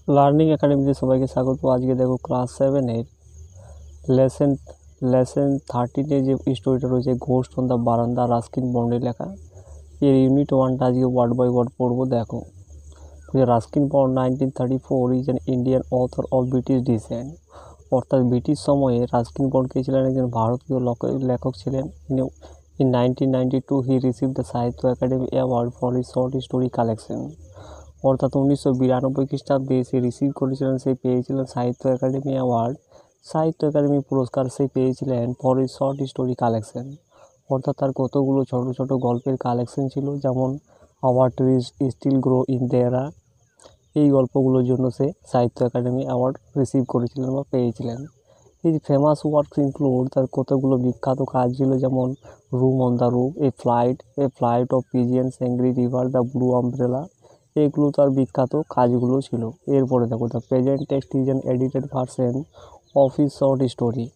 Learning একাডেমিতে সবাইকে স্বাগত। আজকে দেখো ক্লাস 7-এর লেসেন লেসেন 13-এ যে স্টোরিটা রয়েছে ঘোস্ট অন দ্য বারান্দা, রাস্কিন বন্ডে লেখা। এর ইউনিট 1টা আজকে ওয়ার্ড বাই ওয়ার্ড পড়বো। দেখো যে Ruskin Bond 1934 is an Indian author of British descent. অর্থাৎ ব্রিটিশ সময়ে রাস্কিন বন্ড কে ছিলেন একজন ভারতীয় লেখক ছিলেন। In 1992 he receive the Sahitya Akademi award for his short story collection. অর্থাৎ 1992 খ্রিস্টাব্দে সে রিসিভ করেছিলেন, সে পেয়েছিলেন সাহিত্য একাডেমি অ্যাওয়ার্ড, সাহিত্য একাডেমি পুরস্কার সে পেয়েছিলেন for his short story collection. অর্থাৎ তার কতগুলো ছোট ছোট গল্পের কালেকশন ছিল, যেমন our trees still grow in Dehra. এই গল্পগুলোর জন্য সে সাহিত্য একাডেমি অ্যাওয়ার্ড রিসিভ করেছিলেন বা পেয়েছিলেন। হিজ ফেমাস ওয়ার্কস ইনক্লুড, তার কতগুলো বিখ্যাত কাজ ছিল, যেমন room on the roof, a flight of pigeons, angry river, the blue umbrella. এগুলো তার বিখ্যাত কাজগুলো ছিল। এরপরে দেখো the present text is an edited version of his short story.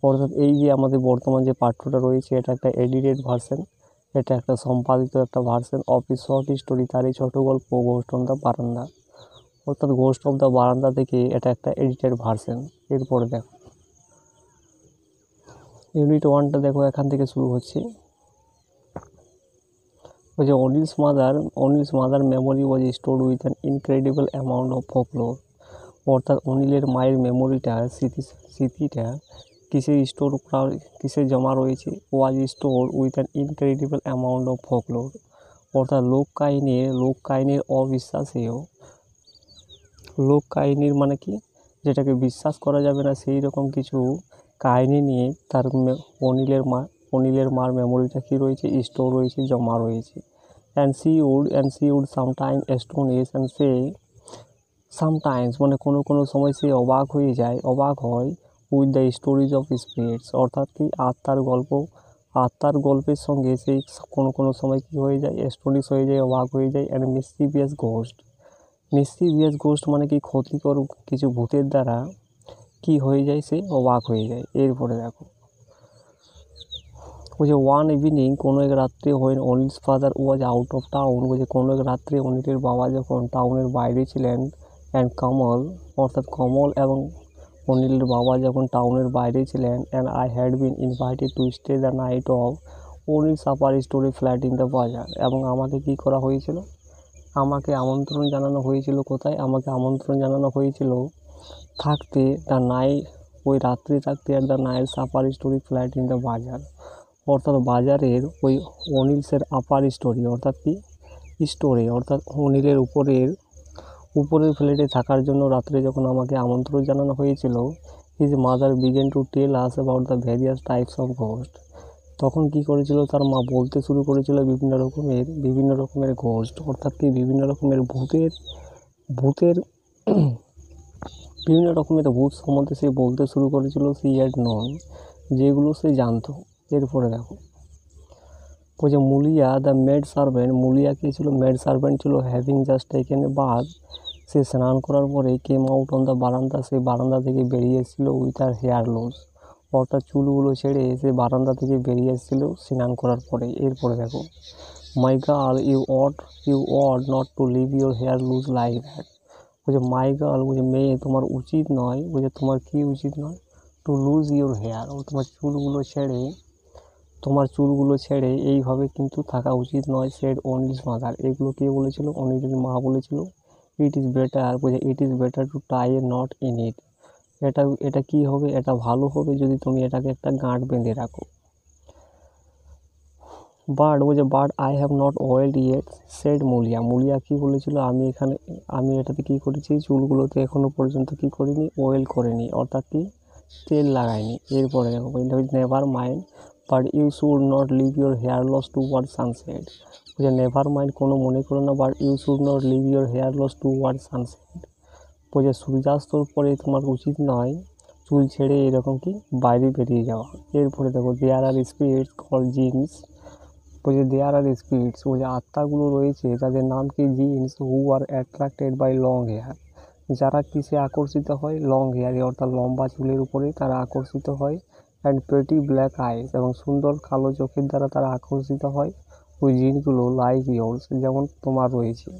অর্থাৎ এই যে আমাদের বর্তমান যে পাঠ্যটা রয়েছে এটা একটা এডিটেড ভার্সন, এটা একটা সম্পাদিত একটা version of his short story, তার এই ছোটো গল্প ঘোস্ট অন দ্য বারান্দা। অর্থাৎ ঘোস্ট অফ দ্য বারান্দা থেকে এটা একটা এডিটেড ভার্সন। এরপরে দেখো ইউনিট 1টা দেখো, এখান থেকে শুরু হচ্ছে। ওই যে Anil's mother memory was stored with an incredible amount of folklore. অর্থাৎ অনিলের মায়ের মেমোরিটা, স্মৃতিটা কিসে জমা রয়েছে? Was store with an incredible amount of folklore. অর্থাৎ লোক কাহিনীর লোক কাহিনীর মানে কি, যেটাকে বিশ্বাস করা যাবে না সেই রকম কিছু কাহিনী নিয়ে তার অনিলের মার মেমোরিটা কি রয়েছে, স্টোর রয়েছে, জমা রয়েছে। And she would sometime astonish and she sometimes মানে কোনো সময় সে অবাক হয় with the stories of spirits. অর্থাৎ কি আত্মার গল্পের সঙ্গে সেই কোনো সময় কি হয়ে যায়, অ্যাস্টোনিশ হয়ে যায়, অবাক হয়ে যায়। অ্যান্ড মিসচিভিয়াস ঘোস্ট মানে কি, ক্ষতিকর কিছু ভূতের দ্বারা কি হয়ে যায়, সে অবাক হয়ে যায়। এরপরে দেখো বলছে ওয়ান ইভিনিং, কোনো এক রাত্রে, when Anil's father was out of town, বলছে কোনো এক রাত্রে অনিলের বাবা যখন টাউনের বাইরে ছিলেন, অ্যান্ড কমল এবং অনিলের বাবা যখন টাউনের বাইরে ছিলেন, and I had been invited to stay the night of Anil supper story flat in the bazaar. এবং আমাকে কি করা হয়েছিল, আমাকে আমন্ত্রণ জানানো হয়েছিল কোথায়, আমাকে আমন্ত্রণ জানানো হয়েছিল থাকতে ওই রাত্রে থাকতে at the night supper story flat in the bazaar. অর্থাৎ বাজারের ওই অনিলসের আপার স্টোরি, অর্থাৎ কি স্টোরে, অর্থাৎ অনিলের উপরের ফ্ল্যাটে থাকার জন্য রাত্রে যখন আমাকে আমন্ত্রণ জানানো হয়েছিল। His mother began to tell us about the various types of ghost. তখন কি করেছিল, তার মা বলতে শুরু করেছিল বিভিন্ন রকমের ঘোস্ট, অর্থাৎ কি বিভিন্ন রকমের ভূতের বিভিন্ন রকমের ভূত সম্বন্ধে সে বলতে শুরু করেছিল, সি হ্যাড নোন, যেগুলো সে জানতো। এরপরে দেখো বলছে Mulia the maid servant, Mulia কে ছিল, মেড সার্ভেন্ট ছিল, having just taken a bath, সে স্নান করার পরে কেম আউট অন দ্য বারান্দা, সে বারান্দা থেকে বেরিয়ে এসেছিল উইথ আর হেয়ার লুজ। অর্থাৎ চুলগুলো ছেড়ে সে বারান্দা থেকে বেরিয়ে এসেছিল স্নান করার পরে। এরপরে দেখো my girl you ought not to leave your hair loose like that. বলছে মাই গার্ল, বলছে মেয়ে, তোমার উচিত নয়, বলছে তোমার কি উচিত নয়, টু লুজ ইউর হেয়ার, ও তোমার চুলগুলো ছেড়ে এইভাবে কিন্তু থাকা উচিত নয়। সেড অনিলস মাদার, এগুলো কে বলেছিল, অনিলের মা বলেছিল। It is better to tie a knot in it, এটা কি হবে, এটা ভালো হবে যদি তুমি এটাকে একটা গাঁট বেঁধে রাখো। But I have not oiled yet, said Mulia কি বলেছিল, আমি এটাতে কি করেছি, চুলগুলোতে এখনো পর্যন্ত কি করিনি, ওয়েল করিনি, অর্থাৎ কি তেল লাগাইনি। এরপরে দেখো never mind but you should not leave your hair loose toward sunset. বলছে নেভার মাইন্ড, কোনো মনে করো না, but you should not leave your hair loose toward sunset. বলছে সূর্যাস্তর পরে তোমার উচিত নয় চুল ছেড়ে এরকম কি বাইরে বেরিয়ে যাওয়া। এরপরে দেখো দেয়ার আর স্পিরিটস কল জিন্স, বলছে দেয়ার আর স্পিরিটস, বলছে আত্মাগুলো রয়েছে, তাদের নাম কি jinns, who are attracted by long hair, যারা কিসে আকর্ষিত হয়, লং হেয়ারে, অর্থাৎ লম্বা চুলের উপরে তারা আকর্ষিত হয়। অ্যান্ড প্রেটি ব্ল্যাক আইস, এবং সুন্দর কালো চোখের দ্বারা তারা আকর্ষিত হয়। ওই জিনগুলো লাইক ইয়োর্স, যেমন তোমার রয়েছে।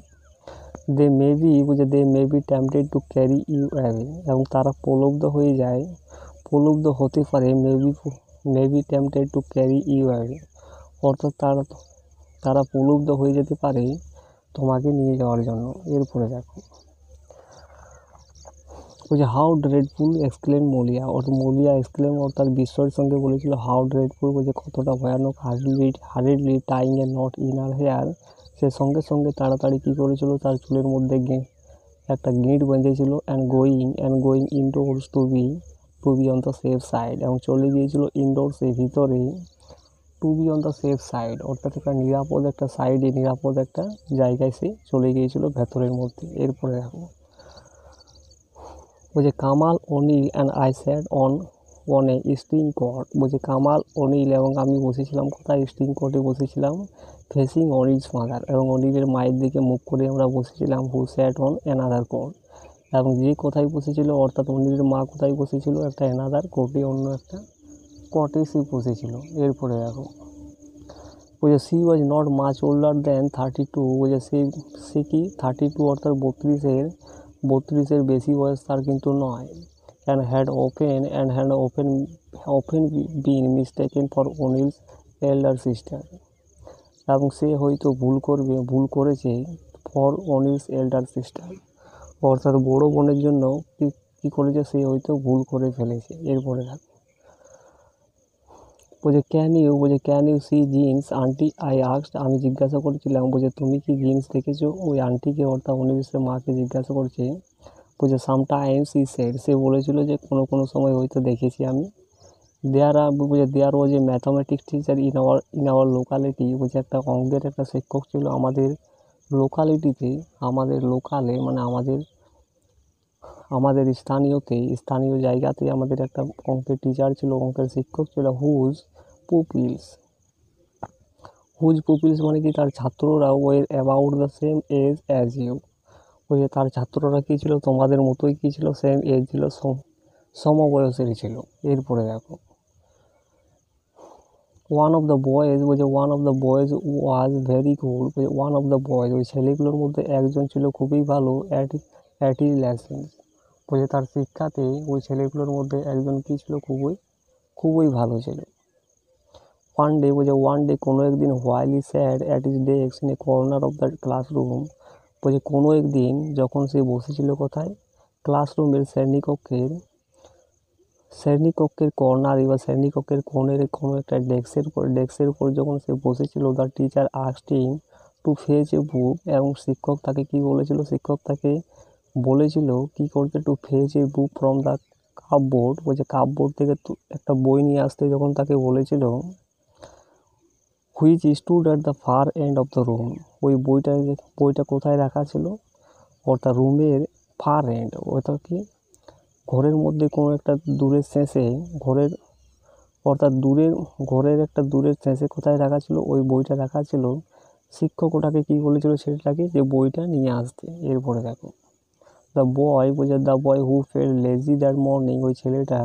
They may be tempted to carry you away, এবং তারা প্রলুব্ধ হতে পারে may be tempted to carry you away, অর্থাৎ তারা প্রলুব্ধ হয়ে যেতে পারে তোমাকে নিয়ে যাওয়ার জন্য। এরপরে দেখো how dreadful exclaim Molia, Molia exclaim অর্থাৎ বিস্ময়ের সঙ্গে বলেছিল হাউ ড্রেডফুল, কতটা ভয়ানক। Hardly tying a knot in her hair, সে সঙ্গে সঙ্গে তাড়াতাড়ি কী করেছিল, তার চুলের মধ্যে একটা গিঁট বেঁধেছিল। And going indoors to be on the safe side, এবং চলে গিয়েছিল ইনডোরসে, ভিতরে, to be on the safe side, অর্থাৎ একটা নিরাপদ একটা জায়গায় সে চলে গিয়েছিল ভেতরের মধ্যে। এরপরে দেখো Kamal Anil and I sat on a string cot, Kamal Anil এবং আমি বসেছিলাম কোথায়, স্টিং কটে বসেছিলাম, ফেসিং অনিলস মাদার, এবং অনিলের মায়ের দিকে মুখ করে আমরা বসেছিলাম, হু স্যাট অন অ্যানাদার কট, এবং যে কোথায় বসেছিল অর্থাৎ অনিলের মা কোথায় বসেছিল, একটা অ্যানাদার কোটে, অন্য একটা কটে সে বসেছিল। এরপরে দেখো she was not much older than 32, সে কি 32 অর্থাৎ 32-এর বেশি বয়স তার কিন্তু নয়। And had often been mistaken for Anil's elder sister, এবং সে হয়তো ভুল করেছে ফর অনিলস এল্ডার সিস্টার, অর্থাৎ বড় বোনের জন্য কী করেছে, সে হয়তো ভুল করে ফেলেছে। এরপরে দেখো can you see jinns aunty, I asked, আমি জিজ্ঞাসা করেছিলাম, তুমি কি জিন্স দেখেছো, ওই আন্টিকে অর্থাৎ অনিলসের মাকে জিজ্ঞাসা করছে। সামটাইমস হি সেড, সে বলেছিল যে কোনো সময় হয়তো দেখেছি আমি। There was a mathematics teacher in our locality, একটা অঙ্কের একটা শিক্ষক ছিল আমাদের লোকালিটিতে, মানে আমাদের স্থানীয় জায়গাতে আমাদের একটা অঙ্কের টিচার ছিল, অঙ্কের শিক্ষক ছিল, হুজ পুপিলস মানে কি, তার ছাত্ররা were about the same age as you, তার ছাত্ররা কী ছিল, তোমাদের মতোই কী ছিল, সেম এজ ছিল, সমবয়সেরই ছিল। এরপরে দেখো one of the boys was very good, ওই ছেলেগুলোর মধ্যে একজন ছিল খুবই ভালো অ্যাট হিজ লেসন্স, তার শিক্ষাতে ওই ছেলেগুলোর মধ্যে একজন কী ছিল, খুবই ভালো ছিল। ওয়ান ডে কোনো একদিন while he sat at his desk in a corner of the classroom, কোনো একদিন যখন সে বসেছিল কোথায়, ক্লাসরুমের শ্রেণীকক্ষের কর্নারে বা শ্রেণীকক্ষের কোণের কোনো একটা ডেস্কের উপর যখন সে বসেছিল, the teacher asked him to fetch a book, এবং শিক্ষক তাকে কী বলেছিল কী করতে, to fetch a book from the cupboard, cupboard থেকে একটা বই নিয়ে আসতে যখন তাকে বলেছিল, which stood at the far end of the room, ওই বইটা কোথায় রাখা ছিল, অর্থাৎ রুমের ফার এন্ড, অর্থাৎ কি ঘরের মধ্যে কোনো একটা দূরের শেষে, ঘরের একটা দূরের শেষে কোথায় রাখা ছিল, ওই বইটা রাখা ছিল। শিক্ষক ওটাকে কী বলেছিল, সেটাকে যে বইটা নিয়ে আসতে। এরপরে দেখো the boy who felt lazy that morning, ওই ছেলেটা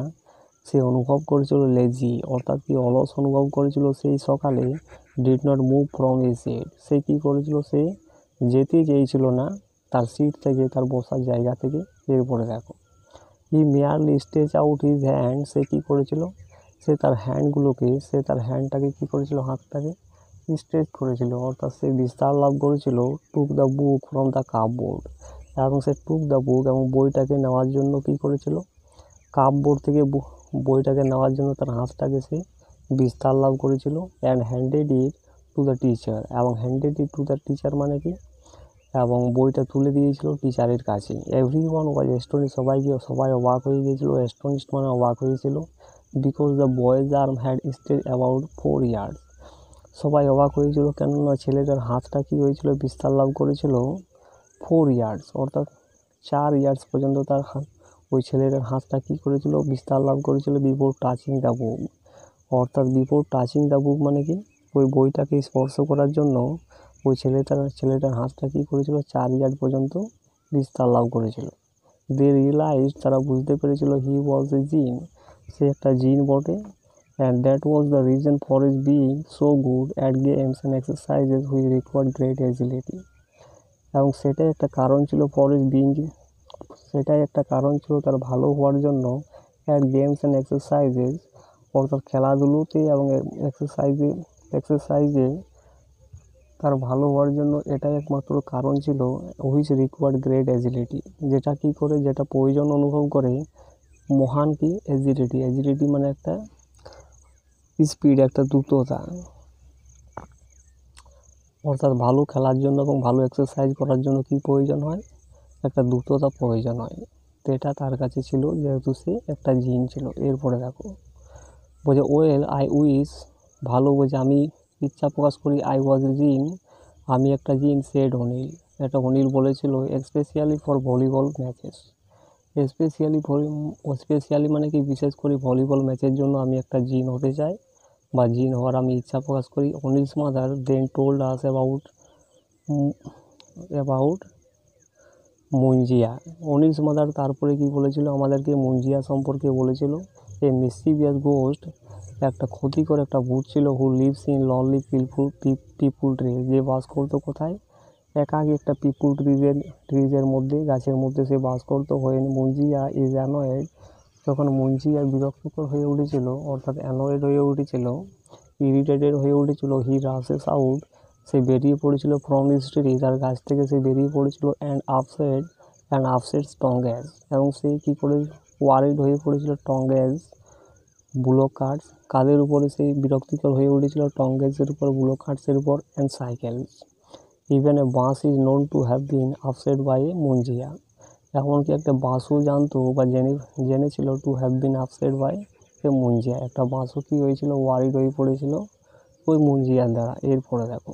সে অনুভব করেছিল লেজি, অর্থাৎ কি অলস অনুভব করেছিল সেই সকালে, did not move from a seat, সে কী করেছিল, সে যেতে চেয়েছিল না তার সিট থেকে, তার বসার জায়গা থেকে। এরপরে দেখো he merely stretch out his hand, সে কী করেছিল, সে তার হ্যান্ডটাকে কী করেছিল, হাতটাকে স্ট্রেচ করেছিল, অর্থাৎ সে বিস্তার লাভ করেছিল। Took the book from the cupboard, এবং সে টুক দ্য বুক এবং বইটাকে নেওয়ার জন্য কী করেছিল, কাপবোর্ড থেকে বইটাকে নেওয়ার জন্য তার হাতটাকে সে বিস্তার লাভ করেছিল। And handed it to the teacher, এবং handed it to the teacher মানে কি, এবং বইটা তুলে দিয়েছিল টিচারের কাছে। এভরিওয়ান ওয়াজ অ্যাস্টনিশড, সবাই অবাক হয়ে গিয়েছিল, অ্যাস্টনিশড মানে অবাক হয়েছিল, because the boys arm had stretch about 4 years, সবাই অবাক হয়েছিল কেননা ছেলেটার হাতটা কী হয়েছিল, বিস্তার লাভ করেছিল 4 ইয়ার্স, অর্থাৎ 4 ইয়ার্স পর্যন্ত তার ওই ছেলেটার হাতটা কী করেছিল, বিস্তার লাভ করেছিল, বিফোর টাচিং দ্য বুক, অর্থাৎ বিফোর টাচিং দ্য বুক মানে কি, ওই বইটাকে স্পর্শ করার জন্য ওই ছেলেটার হাতটা কী করেছিল, 4 ইয়ার্স পর্যন্ত বিস্তার লাভ করেছিল। দে রিয়েলাইজ, তারা বুঝতে পেরেছিল, হি ওয়াজ এ জিন, সে একটা জিন বটে। And that was the reason for his being so good at games and exercises which required great agility, এবং সেটাই একটা কারণ ছিল ফর ইজ বিং, সেটাই একটা কারণ ছিল তার ভালো হওয়ার জন্য অ্যাট গেমস অ্যান্ড এক্সারসাইজেস, অর্থাৎ খেলাধুলোতে এবং এক্সারসাইজে তার ভালো হওয়ার জন্য এটাই একমাত্র কারণ ছিল, হুইচ রিকোয়ার্ড গ্রেট এজিলিটি, যেটা কী করে, যেটা প্রয়োজন অনুভব করে মহান কি এজিলিটি, এজিলিটি মানে একটা স্পিড, একটা দ্রুততা, অর্থাৎ ভালো খেলার জন্য এবং ভালো এক্সারসাইজ করার জন্য কি প্রয়োজন হয়, একটা দ্রুততা প্রয়োজন হয়। তো এটা তার কাছে ছিল, যেহেতু সে একটা জিন ছিল। এরপরে দেখো বলছে ওয়েল আই উইস, ভালো বলছে আমি ইচ্ছা প্রকাশ করি, আই ওয়াজ জিন, আমি একটা জিন, সেড অনিল, এটা অনিল বলেছিল, specially for volleyball matches, specially মানে কি বিশেষ করে ভলিবল ম্যাচের জন্য আমি একটা জিন হতে চাই বা জিন হওয়ার আমি ইচ্ছা প্রকাশ করি। Anil's mother then told us about munjia, Anil's mother তারপরে কি বলেছিল, আমাদেরকে মুঞ্জিয়া সম্পর্কে বলেছিল। এ মিসচিভিয়াস গোস্ট, একটা ক্ষতিকর একটা ভূত ছিল, who lives in lonely peepul tree, যে বাস করতো কোথায়, একাকী একটা পিপুল ট্রিজের মধ্যে, গাছের মধ্যে সে বাস করতো। হোয়েন মুঞ্জিয়া ইজ অ্যানয়েড, যখন মুঞ্জিয়া বিরক্তকর হয়ে উঠেছিল, অর্থাৎ অ্যানয়েড হয়ে উঠেছিল, ইরিটেটেড হয়ে উঠেছিল, হি রাশেস আউট, সে বেরিয়ে পড়েছিল, ফ্রম হিজ ট্রি, তার গাছ থেকে সে বেরিয়ে পড়েছিল, অ্যান্ড আপসেট টঙ্গ্যাস, এবং সে কী করে ওয়ারিড হয়ে পড়েছিল, টঙ্গ্যাস বুলো কার্টস, কাদের উপরে সেই বিরক্তিকর হয়ে উঠেছিল, টঙ্গ্যাসের উপর, বুলো কার্টসের উপর, and cycles, even a bus is known to have been upset by a Munjia, এমনকি একটা বাসও জানতো বা জেনেছিল, to have been upset by a Munjia, একটা বাসও কী হয়েছিল, ওয়ারিড হয়ে পড়েছিল ওই মুঞ্জিয়ার দ্বারা। এরপরে দেখো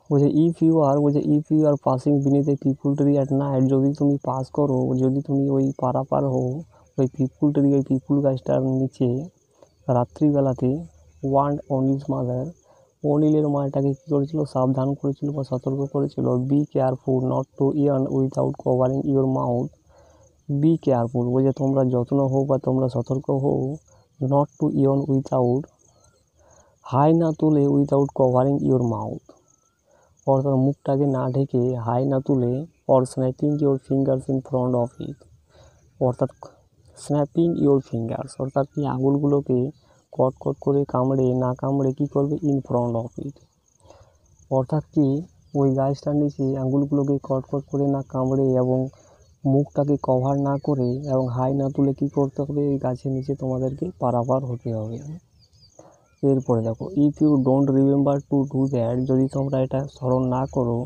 বলছে if you are passing beneath a peepul tree at night, যদি তুমি পাস করো, যদি তুমি ওই পারাপার হও ওই পিপুল ট্রি, ওই পিপুল গাছটার নিচে রাত্রিবেলাতে, ওয়ার্ন অনিলস মাদার, অনিলের মা এটাকে কী করেছিল, সাবধান করেছিল বা সতর্ক করেছিল, be careful not to yawn without covering your mouth, be careful বলছে তোমরা যত্ন হও বা তোমরা সতর্ক হও, নট টু ইয়ার্ন উইথাউট, হাই না তুলে, উইথাউট কভারিং ইউর মাউথ, অর্থাৎ মুখটাকে না ঢেকে, হাই না তুলে, or snapping your fingers in front of it, অর্থাৎ স্ন্যাপিং ইউর ফিঙ্গার্স, অর্থাৎ কি আঙুলগুলোকে কট করে কামড়ে না কামড়ে কী করবে, ইন ফ্রন্ট অফ ইট, অর্থাৎ কি ওই গাছটার নিচে আঙুলগুলোকে কট করে না কামড়ে এবং মুখটাকে কভার না করে এবং হাই না তুলে কী করতে হবে, এই গাছের নিচে তোমাদেরকে পারাপার হতে হবে। এরপরে দেখো if you don't remember to do that, যদি তোমরা এটা স্মরণ না করো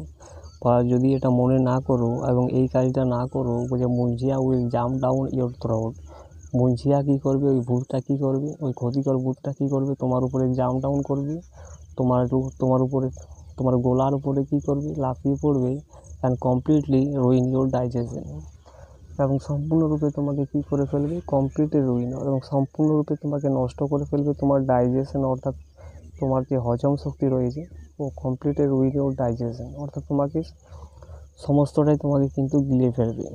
বা যদি এটা মনে না করো এবং এই কাজটা না করো, বলছে Munjia will jump down your throat, Munjia কী করবে, ওই ভূতটা কী করবে, ওই ক্ষতিকর ভূতটা কী করবে, তোমার উপরে জাম্প ডাউন করবে, তোমার উপরে, তোমার গলার উপরে কী করবে, লাফিয়ে পড়বে, and completely ruin your digestion, এবং সম্পূর্ণরূপে তোমাকে কী করে ফেলবে, কমপ্লিটলি রুইন, এবং সম্পূর্ণরূপে তোমাকে নষ্ট করে ফেলবে, তোমার ডাইজেশন, অর্থাৎ তোমার যে হজম শক্তি রয়েছে, ও কমপ্লিটলি রুইন ইয়োর ডাইজেশন, অর্থাৎ তোমাকে সমস্তটাই তোমাকে কিন্তু গিলে ফেলবে।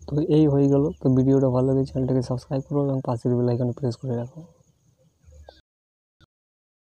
তো এই হয়ে গেল। তো ভিডিওটা ভালো লাগে চ্যানেলটাকে সাবস্ক্রাইব করো এবং পাশের বেল আইকনে প্রেস করে রাখো।